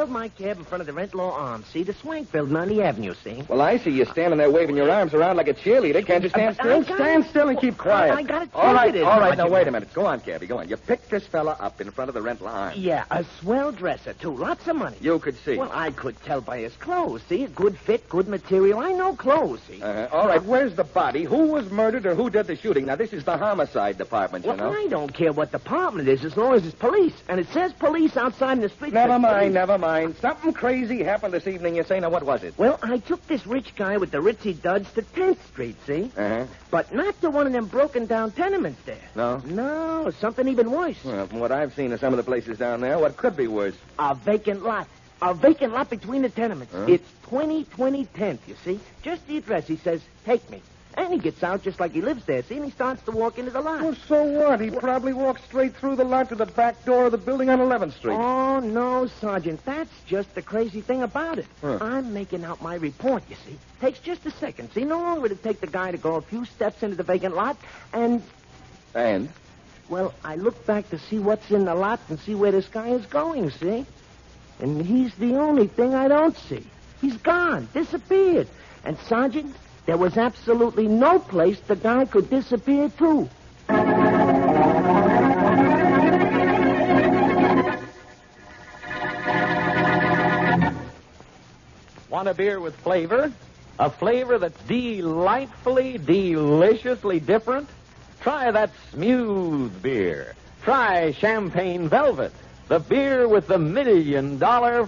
My cab in front of the Rent Law Arms. See, the swank building on the avenue, see? Well, I see you standing there waving your arms around like a cheerleader. Can't you stand still? Stand still and keep quiet. I got it. All right. Now, wait a minute. Go on, cabby. Go on. You picked this fella up in front of the Rent Law Arms. Yeah, a swell dresser, too. Lots of money. You could see. Well, I could tell by his clothes, see? A good fit, good material. I know clothes, see? All right. Where's the body? Who was murdered or who did the shooting? Now, this is the homicide department, you know. Well, I don't care what department it is as long as it's police. And it says police outside in the street. Never mind. Something crazy happened this evening, you say. Now, what was it? Well, I took this rich guy with the ritzy duds to 10th Street, see? But not to one of them broken-down tenements there. No? No, something even worse. Well, from what I've seen of some of the places down there, what could be worse? A vacant lot. A vacant lot between the tenements. It's 2020 10th, you see? Just the address. He says, take me. And he gets out just like he lives there, see? And he starts to walk into the lot. Well, so what? He probably walked straight through the lot to the back door of the building on 11th Street. Oh, no, Sergeant. That's just the crazy thing about it. I'm making out my report, you see. Takes just a second. See, no longer would it take the guy to go a few steps into the vacant lot, and... And? Well, I look back to see what's in the lot and see where this guy is going, see? And he's the only thing I don't see. He's gone, disappeared. And, Sergeant... there was absolutely no place the guy could disappear to. Want a beer with flavor? A flavor that's delightfully, deliciously different? Try that smooth beer. Try Champagne Velvet, the beer with the $1 million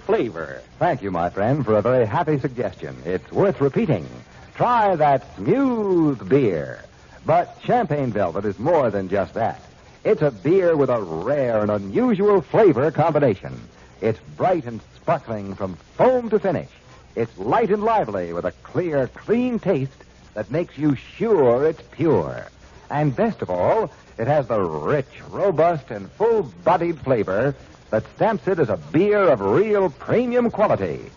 flavor. Thank you, my friend, for a very happy suggestion. It's worth repeating. Try that smooth beer. But Champagne Velvet is more than just that. It's a beer with a rare and unusual flavor combination. It's bright and sparkling from foam to finish. It's light and lively with a clear, clean taste that makes you sure it's pure. And best of all, it has the rich, robust, and full-bodied flavor that stamps it as a beer of real premium quality.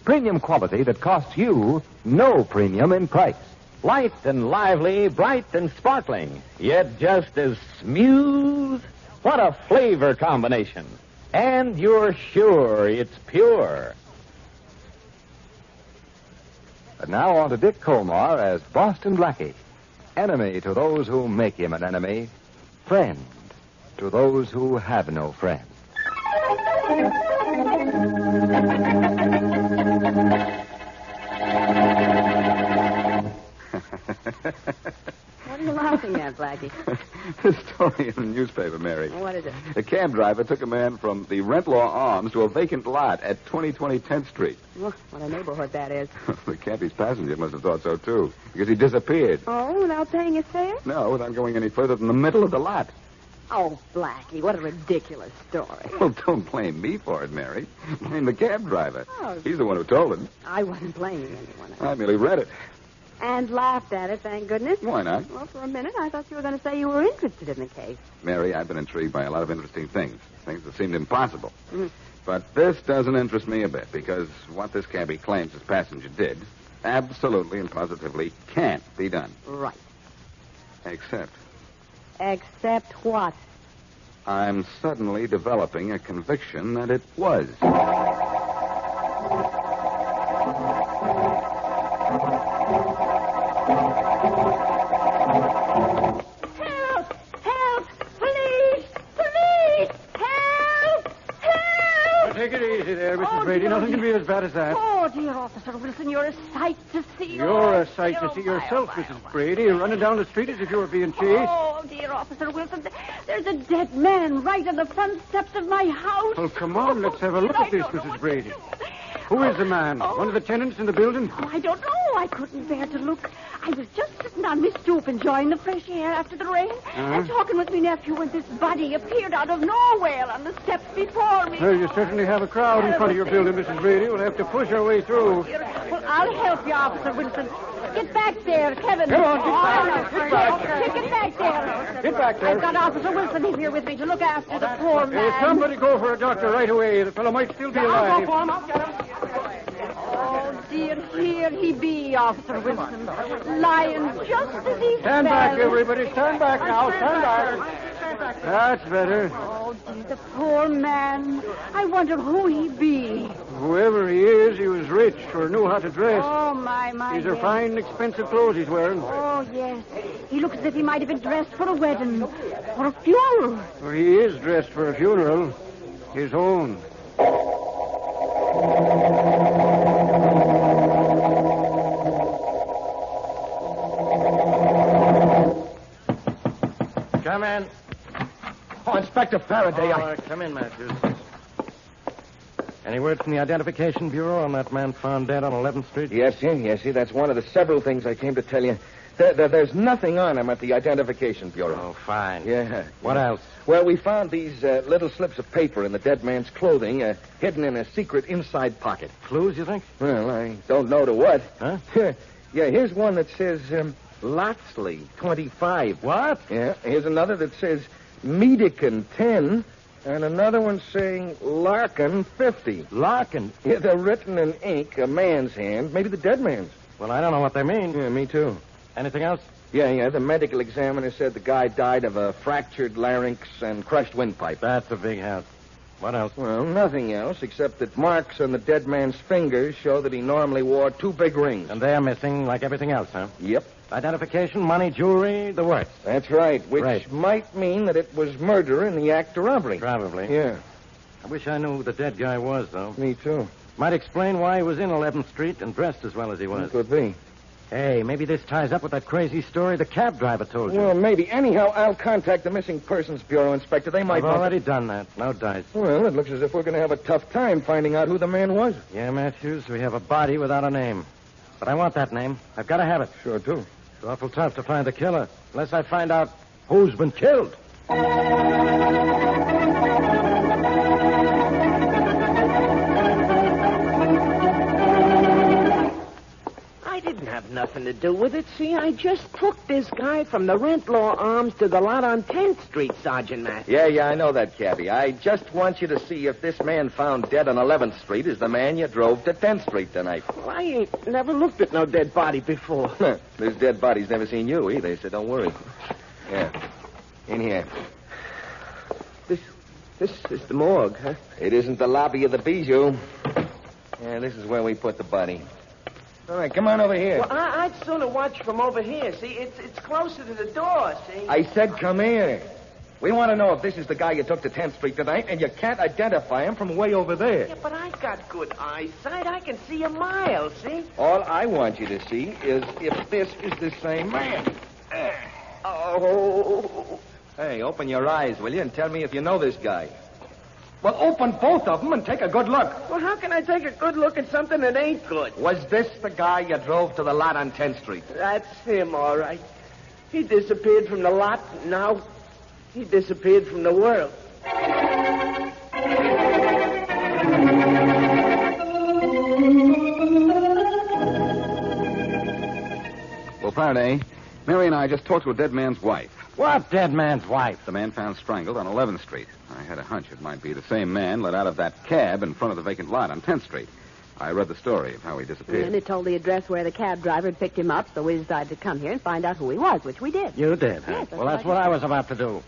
Premium quality that costs you no premium in price. Light and lively, bright and sparkling, yet just as smooth. What a flavor combination. And you're sure it's pure. But now on to Dick Colmar as Boston Blackie. Enemy to those who make him an enemy. Friend to those who have no friend. What are you laughing at, Blackie? The story in the newspaper, Mary. What is it? A cab driver took a man from the Rent Law Arms to a vacant lot at 2020 10th Street. Well, what a neighborhood that is. The cabby's passenger must have thought so, too, because he disappeared. Oh, without paying his fare? No, without going any further than the middle of the lot. Oh, Blackie, what a ridiculous story. Well, don't blame me for it, Mary. Blame the cab driver. Oh. He's the one who told him. I wasn't blaming anyone. I merely read it. And laughed at it, thank goodness. Why not? Well, for a minute, I thought you were going to say you were interested in the case. Mary, I've been intrigued by a lot of interesting things that seemed impossible. But this doesn't interest me a bit, because what this cabbie claims his passenger did absolutely and positively can't be done. Right. Except what? I'm suddenly developing a conviction that it was. Take it easy there, Mrs. Brady. Nothing can be as bad as that. Oh, dear Officer Wilson, you're a sight to see. You're a sight to see yourself, Mrs. Brady. Running down the street as if you were being chased. Oh, dear Officer Wilson, there's a dead man right on the front steps of my house. Well, come on, let's have a look at this, Mrs. Brady. Who is the man? One of the tenants in the building? Oh, I don't know. I couldn't bear to look. I was just sitting on my stoop enjoying the fresh air after the rain and talking with my nephew when this body appeared out of nowhere on the steps before me. Well, you certainly have a crowd in front of your building, Mrs. Brady. We'll have to push our way through. Well, I'll help you, Officer Wilson. Get back there, Kevin. Come on, get back. Get back there. Get back there. I've got Officer Wilson here with me to look after the poor man. Somebody go for a doctor right away. The fellow might still be alive. I'll go for him. I'll get him. Oh, dear, here he be, Officer Wilson. Lying just as he Stand fell. back, everybody. Stand back now. Stand back. That's better. Oh, dear, the poor man. I wonder who he be. Whoever he is, he was rich or knew how to dress. Oh, my. These are yes. fine, expensive clothes he's wearing. Oh, yes. He looks as if he might have been dressed for a wedding, for a funeral. Well, he is dressed for a funeral. His own. Come in. Oh, Inspector Farraday, Come in, Matthews. Any word from the Identification Bureau on that man found dead on 11th Street? Yes, sir. That's one of the several things I came to tell you. There's nothing on him at the Identification Bureau. Oh, fine. Yeah. What else? Well, we found these little slips of paper in the dead man's clothing, hidden in a secret inside pocket. Clues, you think? Well, I don't know to what. Huh? Yeah, here's one that says, Loxley, 25. What? Yeah, here's another that says, Medican, 10. And another one saying Larkin, 50. Larkin? Yeah, they're written in ink, a man's hand, maybe the dead man's. Well, I don't know what they mean. Yeah, me too. Anything else? Yeah, the medical examiner said the guy died of a fractured larynx and crushed windpipe. That's a big house. What else? Well, nothing else, except that marks on the dead man's fingers show that he normally wore 2 big rings. And they're missing like everything else, huh? Yep. Identification, money, jewelry, the works. That's right, which Right. might mean that it was murder in the act of robbery. Probably. Yeah, I wish I knew who the dead guy was, though. me too. Might explain why he was in 11th Street and dressed as well as he was. Could be. Hey, maybe this ties up with that crazy story the cab driver told you. Well, maybe. Anyhow, I'll contact the Missing Persons Bureau, Inspector. They might... I've already done that. No dice. Well, it looks as if we're going to have a tough time finding out who the man was. Yeah, Matthews, we have a body without a name. But I want that name. I've got to have it. Sure do. It's awful tough to find the killer, unless I find out who's been killed. I didn't have nothing to do with it. See, I just took this guy from the Rent Law Arms to the lot on 10th Street, Sergeant Matthews. Yeah, I know that, Cabby. I just want you to see if this man found dead on 11th Street is the man you drove to 10th Street tonight. Well, I ain't never looked at no dead body before. This dead body's never seen you either, so don't worry. Yeah. In here. This is the morgue, huh? It isn't the lobby of the Bijou. Yeah, this is where we put the body. All right, come on over here. Well, I'd sooner watch from over here. See, it's closer to the door, see? I said come here. We want to know if this is the guy you took to 10th Street tonight, and you can't identify him from way over there. Yeah, but I got good eyesight. I can see a mile, see? All I want you to see is if this is the same man. Oh. Hey, open your eyes, will you, and tell me if you know this guy. Well, open both of them and take a good look. Well, how can I take a good look at something that ain't good? Was this the guy you drove to the lot on 10th Street? That's him, all right. He disappeared from the lot. Now he disappeared from the world. Well, Faraday, Mary and I just talked to a dead man's wife. What dead man's wife? The man found strangled on 11th Street. I had a hunch it might be the same man let out of that cab in front of the vacant lot on 10th Street. I read the story of how he disappeared. And it told the address where the cab driver had picked him up, so we decided to come here and find out who he was, which we did. You did, huh? Yes, Well, that's what I was about to do.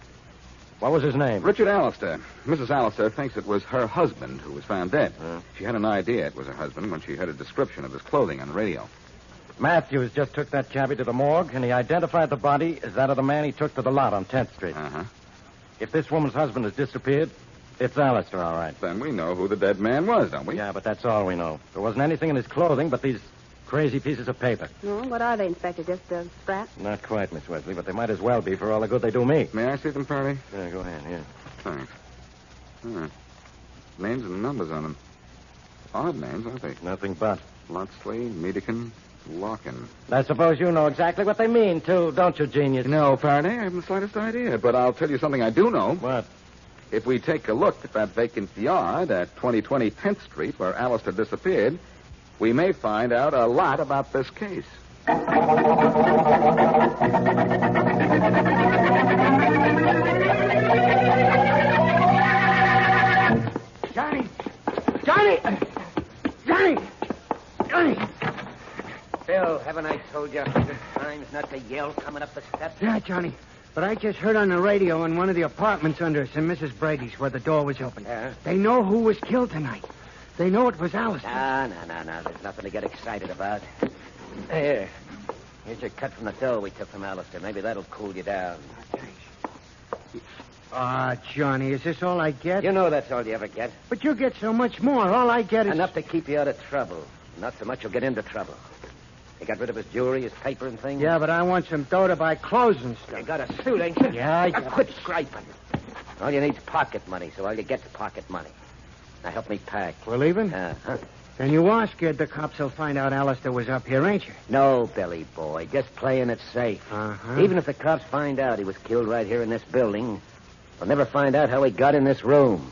What was his name? Richard Allistar. Mrs. Allistar thinks it was her husband who was found dead. She had an idea it was her husband when she heard a description of his clothing on the radio. Matthews just took that cabbie to the morgue, and he identified the body as that of the man he took to the lot on 10th Street. Uh-huh. If this woman's husband has disappeared, it's Allistar, all right. Then we know who the dead man was, don't we? Yeah, but that's all we know. There wasn't anything in his clothing but these crazy pieces of paper. No, what are they, Inspector? Just a scrap? Not quite, Miss Wesley, but they might as well be for all the good they do me. May I see them, Faraday? Yeah, go ahead, here. Thanks. Names and numbers on them. Odd names, aren't they? Nothing but. Lotsley, Medekin, Larkin. I suppose you know exactly what they mean, too, don't you, genius? No, Faraday, I haven't the slightest idea. But I'll tell you something I do know. What? If we take a look at that vacant yard at 2020 10th Street where Allistar disappeared, we may find out a lot about this case. Johnny! Johnny! Johnny! Johnny! Bill, haven't I told you 100 times not to yell coming up the steps? Yeah, Johnny. But I just heard on the radio in one of the apartments under us in Mrs. Brady's where the door was open. Yeah? They know who was killed tonight. They know it was Allistar. No. There's nothing to get excited about. Here. Here's your cut from the dough we took from Allistar. Maybe that'll cool you down. Ah, Johnny, is this all I get? You know that's all you ever get. But you get so much more. All I get is... Enough to keep you out of trouble. Not so much you'll get into trouble. You got rid of his jewelry, his paper and things? Yeah, but I want some dough to buy clothes and stuff. You got a suit, ain't you? Yeah, Now quit scraping. All you need's pocket money, so all you get's pocket money. Now help me pack. We're leaving? Uh-huh. Then you are scared the cops will find out Allistar was up here, ain't you? No, Billy boy. Just playing it safe. Uh-huh. Even if the cops find out he was killed right here in this building, they'll never find out how he got in this room.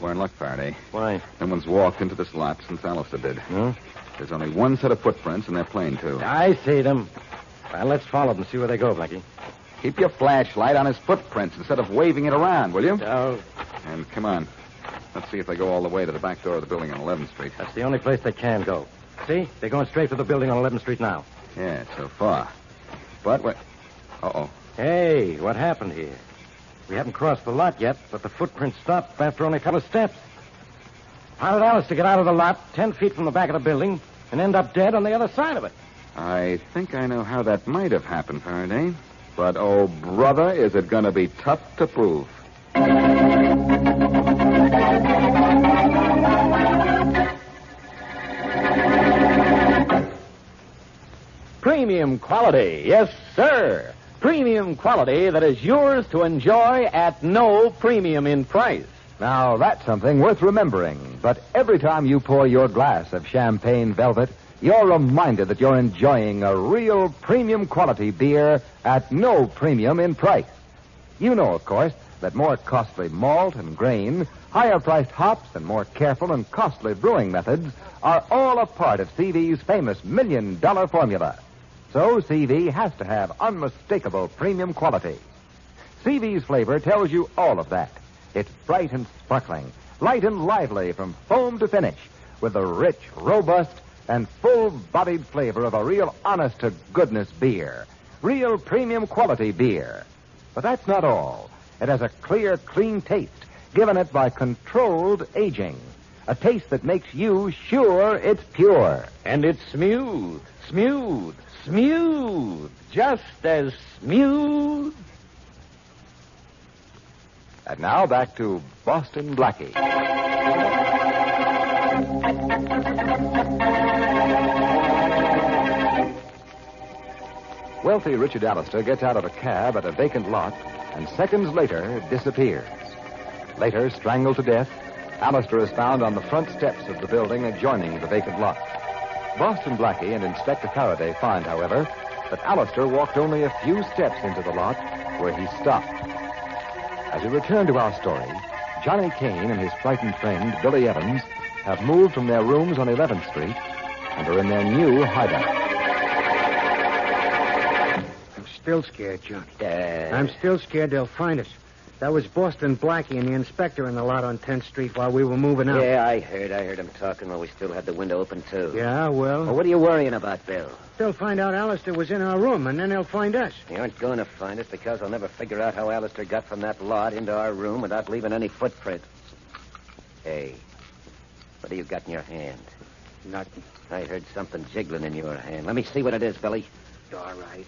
We're in luck, Faraday. Why? No one's walked into this lot since Allistar did. Hmm? There's only one set of footprints, and they're plain, too. I see them. Well, let's follow them and see where they go, Blackie. Keep your flashlight on his footprints instead of waving it around, will you? Oh, And come on. Let's see if they go all the way to the back door of the building on 11th Street. that's the only place they can go. See? They're going straight to the building on 11th Street now. Yeah, so far. But wait. Uh-oh. Hey, what happened here? We haven't crossed the lot yet, but the footprints stopped after only a couple of steps. How did Allistar get out of the lot 10 feet from the back of the building and end up dead on the other side of it? I think I know how that might have happened, Faraday. But, oh, brother, is it going to be tough to prove. Premium quality, yes, sir. Premium quality that is yours to enjoy at no premium in price. Now, that's something worth remembering. But every time you pour your glass of champagne velvet, you're reminded that you're enjoying a real premium quality beer at no premium in price. You know, of course, that more costly malt and grain, higher priced hops, and more careful and costly brewing methods are all a part of CV's famous $1 million formula. So CV has to have unmistakable premium quality. CV's flavor tells you all of that. It's bright and sparkling, light and lively from foam to finish, with the rich, robust, and full-bodied flavor of a real honest-to-goodness beer. Real premium quality beer. But that's not all. It has a clear, clean taste, given it by controlled aging. A taste that makes you sure it's pure. And it's smooth, smooth, smooth. Just as smooth. And now back to Boston Blackie. Wealthy Richard Allistar gets out of a cab at a vacant lot and seconds later disappears. Later, strangled to death, Allistar is found on the front steps of the building adjoining the vacant lot. Boston Blackie and Inspector Farraday find, however, that Allistar walked only a few steps into the lot where he stopped. As we return to our story, Johnny Kane and his frightened friend, Billy Evans, have moved from their rooms on 11th Street and are in their new hideout. I'm still scared, Johnny. Yeah. I'm still scared they'll find us. That was Boston Blackie and the inspector in the lot on 10th Street while we were moving out. Yeah, I heard him talking while we still had the window open, too. Yeah, well, Well, what are you worrying about, Bill? they'll find out Allistar was in our room, and then they'll find us. You aren't going to find us because they'll never figure out how Allistar got from that lot into our room without leaving any footprints. Hey, what do you got in your hand? Nothing. I heard something jiggling in your hand. Let me see what it is, Billy. all right.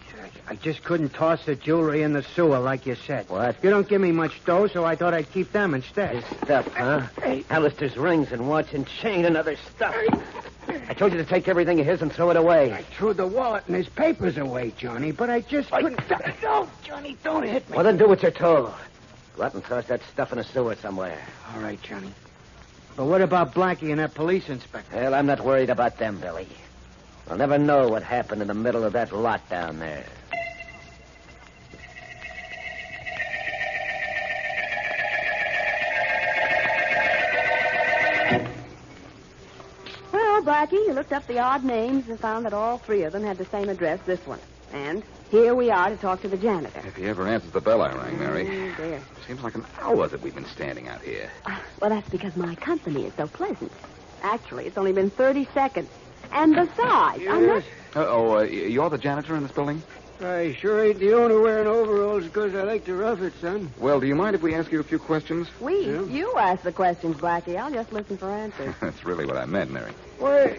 I just couldn't toss the jewelry in the sewer like you said. What? You don't give me much dough, so I thought I'd keep them instead. Stuff, huh? Allister's rings and watch and chain and other stuff. I told you to take everything of his and throw it away. I threw the wallet and his papers away, Johnny, but I just couldn't... No, Johnny, don't hit me. Well, then do what you're told. Go out and toss that stuff in a sewer somewhere. All right, Johnny. But what about Blackie and that police inspector? Well, I'm not worried about them, Billy. I'll never know what happened in the middle of that lot down there. Well, Blackie, you looked up the odd names and found that all three of them had the same address, this one. And here we are to talk to the janitor. If he ever answers the bell I rang, Mary. Oh, dear. Seems like an hour that we've been standing out here. Well, that's because my company is so pleasant. Actually, it's only been 30 seconds. And besides, I'm not... You're the janitor in this building? I sure ain't the owner wearing overalls because I like to rough it, son. Well, do you mind if we ask you a few questions? You ask the questions, Blackie. I'll just listen for answers. That's really what I meant, Mary. Why,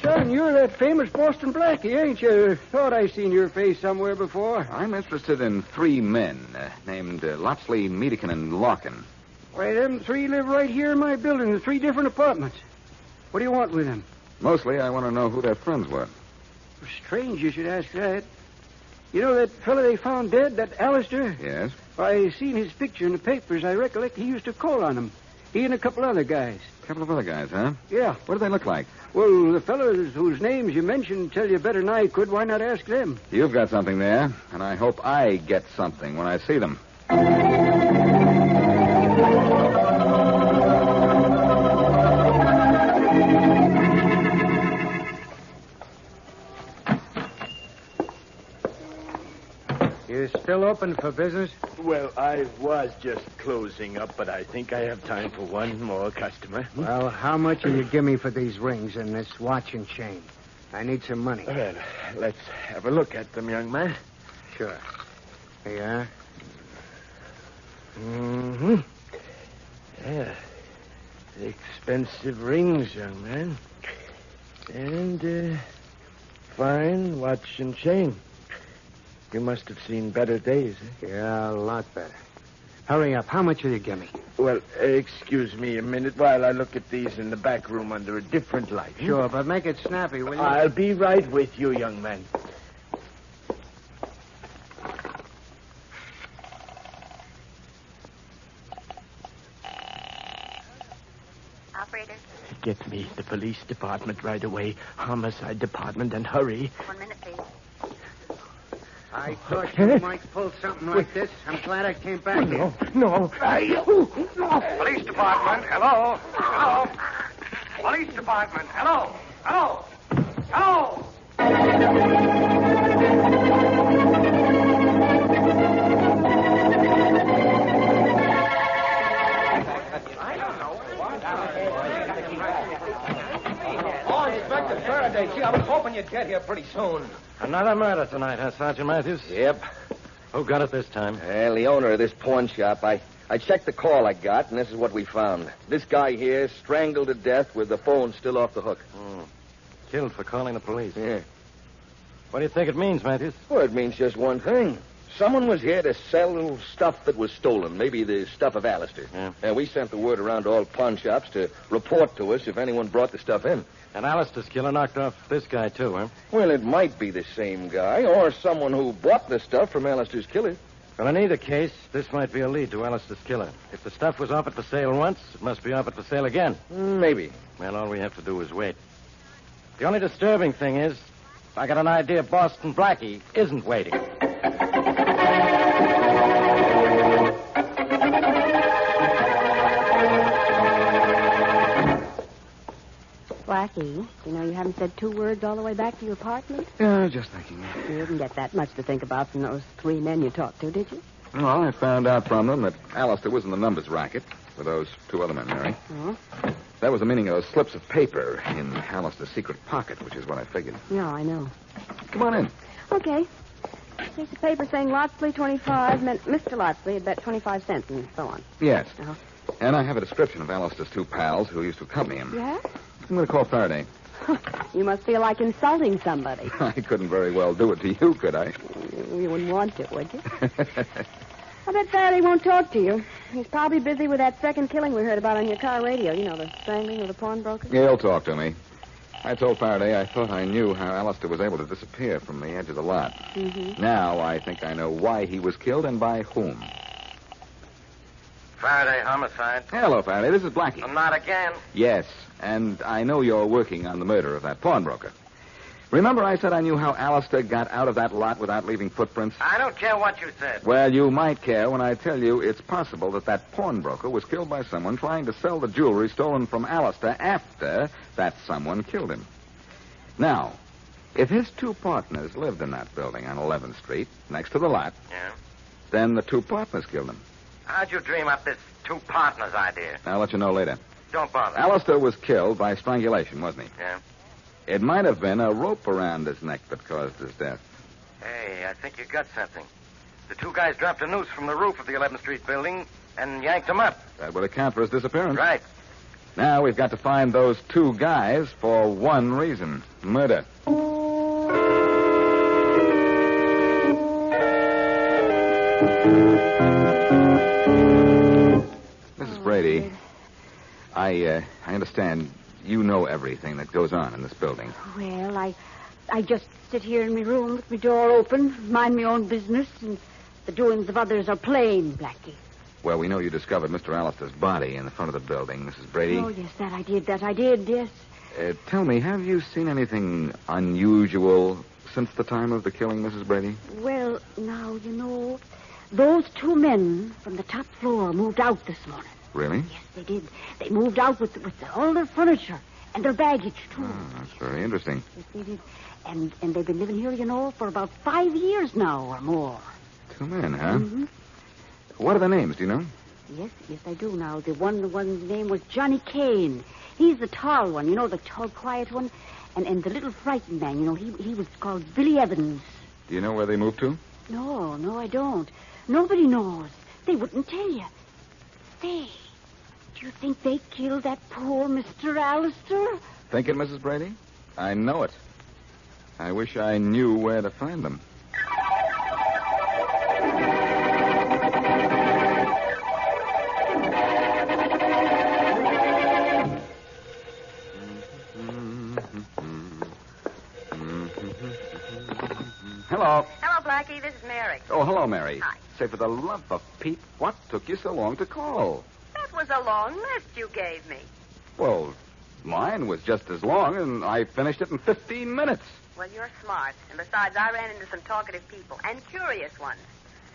son, you're that famous Boston Blackie, ain't you? Thought I seen your face somewhere before. I'm interested in three men named Lotsley, Medekin, and Larkin. Why, them three live right here in my building in 3 different apartments. What do you want with them? Mostly, I want to know who their friends were. Strange you should ask that. You know that fella they found dead, that Allistar? Yes? I seen his picture in the papers. I recollect he used to call on him. He and a couple other guys. A couple of other guys, huh? Yeah. What do they look like? Well, the fellas whose names you mentioned tell you better than I could. Why not ask them? You've got something there, and I hope I get something when I see them. You still open for business? Well, I was just closing up, but I think I have time for one more customer. Well, how much will you give me for these rings and this watch and chain? I need some money. Well, let's have a look at them, young man. Sure. Here you are. Mm-hmm. Yeah. Expensive rings, young man. And, fine watch and chain. You must have seen better days, eh? Yeah, a lot better. Hurry up. How much will you give me? Well, excuse me a minute while I look at these in the back room under a different light. Sure, but make it snappy, will you? I'll be right with you, young man. Operator. Get me the police department right away. Homicide department, and hurry. 1 minute, please. I thought you might pull something like this. I'm glad I came back here. No. Police department, hello? Hello? Police department, hello? Hello? Hello? Oh, Inspector Farraday, gee, I was hoping you'd get here pretty soon. Another murder tonight, huh, Sergeant Matthews? Yep. Who got it this time? Well, the owner of this pawn shop, I checked the call I got, and this is what we found. This guy here strangled to death with the phone still off the hook. Killed for calling the police. Yeah. What do you think it means, Matthews? Well, it means just one thing. Someone was here to sell stuff that was stolen, maybe the stuff of Allistar. Yeah. And we sent the word around to all pawn shops to report to us if anyone brought the stuff in. And Allistar's killer knocked off this guy, too, huh? Well, it might be the same guy or someone who bought the stuff from Allistar's killer. Well, in either case, this might be a lead to Allistar's killer. If the stuff was offered for sale once, it must be offered for sale again. Maybe. Well, all we have to do is wait. The only disturbing thing is, I got an idea Boston Blackie isn't waiting. Blackie, you know you haven't said 2 words all the way back to your apartment? Yeah, just thinking. You didn't get that much to think about from those 3 men you talked to, did you? Well, I found out from them that Allistar was in the numbers racket with those 2 other men, Mary. Oh? That was the meaning of those slips of paper in Allistar's secret pocket, which is what I figured. No, I know. Come on in. Okay. Here's the paper saying Lotsley 25 meant Mr. Lotsley had bet 25 cents and so on. Yes. Uh-huh. And I have a description of Allistar's 2 pals who used to accompany him. Yeah? I'm going to call Farraday. You must feel like insulting somebody. I couldn't very well do it to you, could I? You wouldn't want to, would you? I bet Faraday won't talk to you. He's probably busy with that second killing we heard about on your car radio. You know, the strangling of the pawnbroker. He'll talk to me. I told Faraday I thought I knew how Allistar was able to disappear from the edge of the lot. Mm-hmm. Now I think I know why he was killed and by whom. Farraday, homicide. Hello, Faraday. This is Blackie. Not again. Yes, and I know you're working on the murder of that pawnbroker. Remember I said I knew how Allistar got out of that lot without leaving footprints? I don't care what you said. Well, you might care when I tell you it's possible that pawnbroker was killed by someone trying to sell the jewelry stolen from Allistar after that someone killed him. Now, if his two partners lived in that building on 11th Street, next to the lot, Yeah? then the two partners killed him. How'd you dream up this two partners idea? I'll let you know later. Don't bother. Allistar was killed by strangulation, wasn't he? Yeah? It might have been a rope around his neck that caused his death. Hey, I think you got something. The two guys dropped a noose from the roof of the 11th Street building and yanked him up. That would account for his disappearance. Right. Now we've got to find those two guys for one reason. Murder. Mrs. Brady, I understand you know everything that goes on in this building. Well, I just sit here in my room with my door open, mind my own business, and the doings of others are plain, Blackie. Well, we know you discovered Mr. Allistar's body in the front of the building, Mrs. Brady. Oh, yes, that I did, yes. Tell me, have you seen anything unusual since the time of the killing, Mrs. Brady? Well, now, you know, those two men from the top floor moved out this morning. Really? Yes, they did. They moved out with all their furniture and their baggage, too. Oh, that's very interesting. Yes, they did. And they've been living here, you know, for about 5 years now or more. Two men, huh? Mm-hmm. What are their names, do you know? Yes, I do now. The one's name was Johnny Kane. He's the tall one, you know, the tall, quiet one. And the little frightened man, you know, he was called Billy Evans. Do you know where they moved to? No, I don't. Nobody knows. They wouldn't tell you. Say, do you think they killed that poor Mr. Allistar? Think it, Mrs. Brady? I know it. I wish I knew where to find them. Hello. Hello, Blackie. This is Mary. Oh, hello, Mary. Hi. Say, for the love of Pete, what took you so long to call? That was a long list you gave me. Well, mine was just as long, and I finished it in 15 minutes. Well, you're smart. And besides, I ran into some talkative people, and curious ones.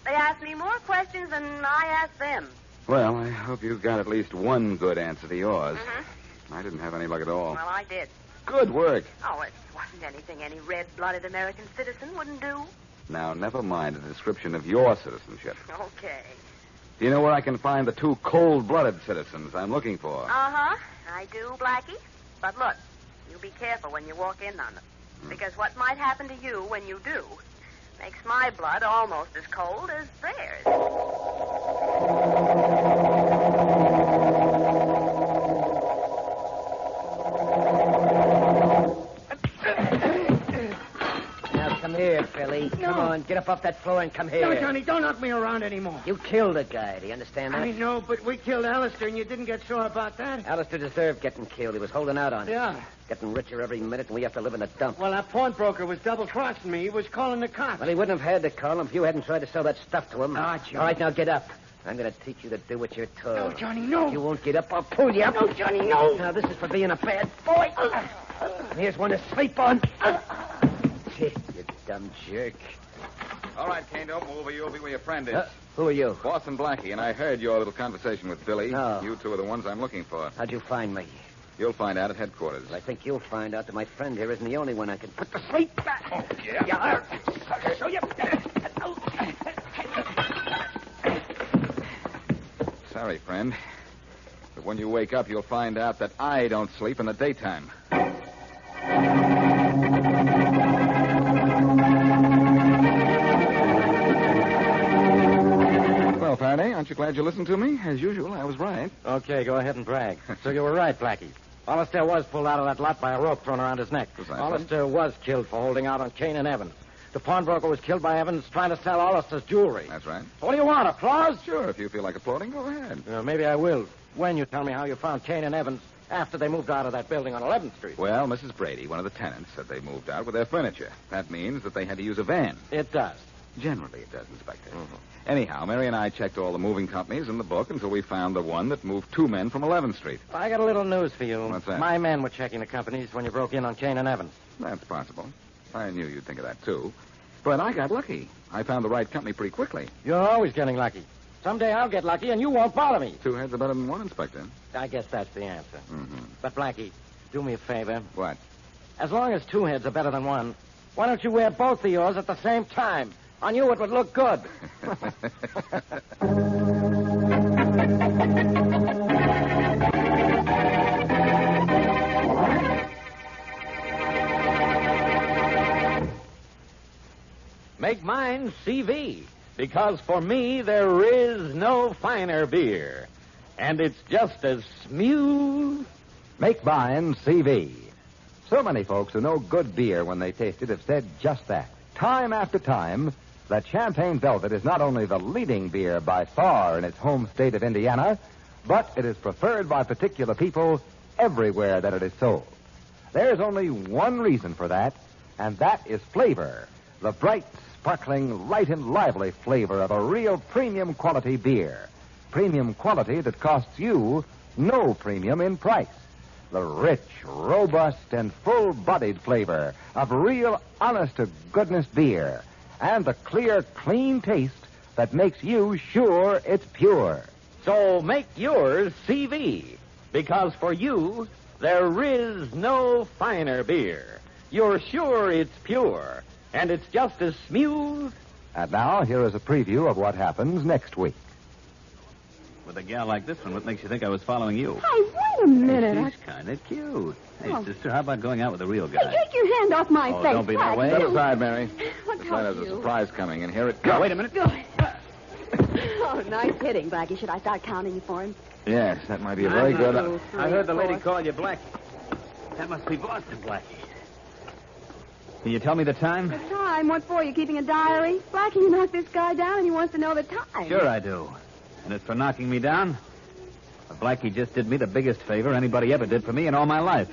They asked me more questions than I asked them. Well, I hope you got at least one good answer to yours. Mm-hmm. I didn't have any luck at all. Well, I did. Good work. Oh, it wasn't anything any red-blooded American citizen wouldn't do. Now, never mind a description of your citizenship. Okay. Do you know where I can find the two cold-blooded citizens I'm looking for? Uh-huh. I do, Blackie. But look, you be careful when you walk in on them. Because what might happen to you when you do makes my blood almost as cold as theirs. Now, come here, Billy. No. Come on, get up off that floor and come here. No, Johnny, don't knock me around anymore. You killed a guy. Do you understand that? I know, but we killed Allistar, and you didn't get sore about that. Allistar deserved getting killed. He was holding out on us. Yeah. Getting richer every minute, and we have to live in a dump. Well, that pawnbroker was double-crossing me. He was calling the cops. Well, he wouldn't have had to call him if you hadn't tried to sell that stuff to him. Ah, Johnny. All right, now get up. I'm going to teach you to do what you're told. No, Johnny, no. If you won't get up, I'll pull you up. No, Johnny, no. Now, this is for being a bad boy. Here's one to sleep on. You dumb jerk. All right, Kane, don't move or you'll be where your friend is. Who are you? Boston Blackie, and I heard your little conversation with Billy. Oh. You two are the ones I'm looking for. How'd you find me? You'll find out at headquarters. Well, I think you'll find out that my friend here isn't the only one I can put to sleep. Oh, yeah. So you... Sorry, friend. But when you wake up, you'll find out that I don't sleep in the daytime. Well, Faraday, aren't you glad you listened to me? As usual, I was right. Okay, go ahead and brag. So you were right, Blackie. Allistar was pulled out of that lot by a rope thrown around his neck. Precisely. Allistar was killed for holding out on Kane and Evans. The pawnbroker was killed by Evans trying to sell Allistar's jewelry. That's right. What do you want, applause? Sure, if you feel like applauding, go ahead. Maybe I will. When you tell me how you found Kane and Evans after they moved out of that building on 11th Street. Well, Mrs. Brady, one of the tenants, said they moved out with their furniture. That means that they had to use a van. It does. Generally, it does, Inspector. Anyhow, Mary and I checked all the moving companies in the book until we found the one that moved 2 men from 11th Street. I got a little news for you. What's that? My men were checking the companies when you broke in on Kane and Evans. That's possible. I knew you'd think of that, too. But I got lucky. I found the right company pretty quickly. You're always getting lucky. Someday I'll get lucky and you won't bother me. 2 heads are better than 1, Inspector. I guess that's the answer. Mm-hmm. But, Blackie, do me a favor. What? As long as 2 heads are better than 1, why don't you wear both of yours at the same time? On you, it would look good. Make mine CV, because for me there is no finer beer. And it's just as smooth. Make mine CV. So many folks who know good beer when they taste it have said just that. Time after time, that Champagne Velvet is not only the leading beer by far in its home state of Indiana, but it is preferred by particular people everywhere that it is sold. There's only one reason for that, and that is flavor. The bright, sparkling, light and lively flavor of a real premium quality beer. Premium quality that costs you no premium in price. The rich, robust, and full-bodied flavor of real, honest-to-goodness beer. And the clear, clean taste that makes you sure it's pure. So make yours CV, because for you, there is no finer beer. You're sure it's pure, and it's just as smooth. And now, here is a preview of what happens next week. With a gal like this one, what makes you think I was following you? Hey, wait a minute. Hey, she's kind of cute. Hey, Oh. sister, how about going out with a real guy? Hey, take your hand off my Oh, face. don't be that way. Step aside, Mary. What This told has a you? surprise coming, and here it comes. Wait a minute. Oh, nice hitting, Blackie. Should I start counting you for him? Yes, that might be a very good... I heard the lady call you Blackie. That must be Boston Blackie. Can you tell me the time? The time? What for? You keeping a diary? Blackie, you knocked this guy down and he wants to know the time. Sure I do. And it's for knocking me down? Well, Blackie just did me the biggest favor anybody ever did for me in all my life.